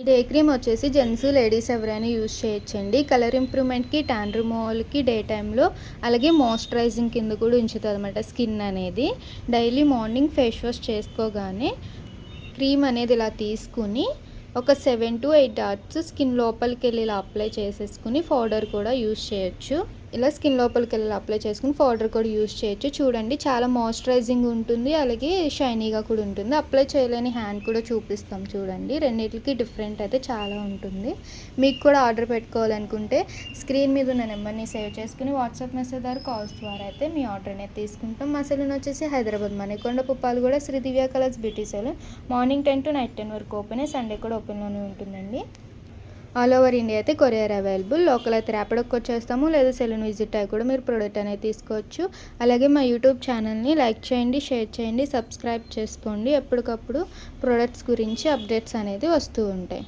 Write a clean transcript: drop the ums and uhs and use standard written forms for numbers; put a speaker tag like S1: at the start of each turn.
S1: ఈ day cream వచ్చేసి gents ladies ఎవరైనా యూజ్ చేయొచ్చండి. కలర్ ఇంప్రూవ్మెంట్కి, ట్యాన్ రిమూవల్కి డే టైంలో, అలాగే మాయిశ్చరైజింగ్ కింద కూడా ఉంచుతుంది అనమాట స్కిన్ అనేది. డైలీ మార్నింగ్ ఫేస్ వాష్ చేసుకోగానే క్రీమ్ అనేది ఇలా తీసుకుని ఒక 7 to 8 డాట్స్ స్కిన్ లోపలికి వెళ్ళి ఇలా అప్లై చేసేసుకుని పౌడర్ కూడా యూజ్ చేయొచ్చు. ఇలా స్కిన్ లోపలికి వెళ్ళి అప్లై చేసుకుని పౌడర్ కూడా యూజ్ చేయొచ్చు. చూడండి చాలా మాయిశ్చరైజింగ్ ఉంటుంది, అలాగే షైనీగా కూడా ఉంటుంది. అప్లై చేయలేని హ్యాండ్ కూడా చూపిస్తాం చూడండి. రెండింటికి డిఫరెంట్ అయితే చాలా ఉంటుంది. మీకు కూడా ఆర్డర్ పెట్టుకోవాలనుకుంటే స్క్రీన్ మీద ఉన్న నెంబర్ని సేవ్ చేసుకుని వాట్సాప్ మెసేజ్ ద్వారా, కాల్స్ ద్వారా అయితే మీ ఆర్డర్ అనేది తీసుకుంటాం. మా సెలూన్ వచ్చేసి Hyderabad Manikonda Puppalaguda Sri Divya colours beauty salon. Morning 10 to night 10 వరకు ఓపెన్, సండే కూడా ఓపెన్లోనే ఉంటుందండి. ఆల్ ఓవర్ ఇండియా అయితే కొరియర్ అవైలబుల్. లోకల్ అయితే ర్యాపిడోకి వచ్చేస్తాము, లేదా సెలూన్ విజిట్ అయ్యి కూడా మీరు ప్రోడక్ట్ అనేది తీసుకోవచ్చు. అలాగే మా యూట్యూబ్ ఛానల్ని లైక్ చేయండి, షేర్ చేయండి, సబ్స్క్రైబ్ చేసుకోండి. ఎప్పటికప్పుడు ప్రోడక్ట్స్ గురించి అప్డేట్స్ అనేది వస్తూ ఉంటాయి.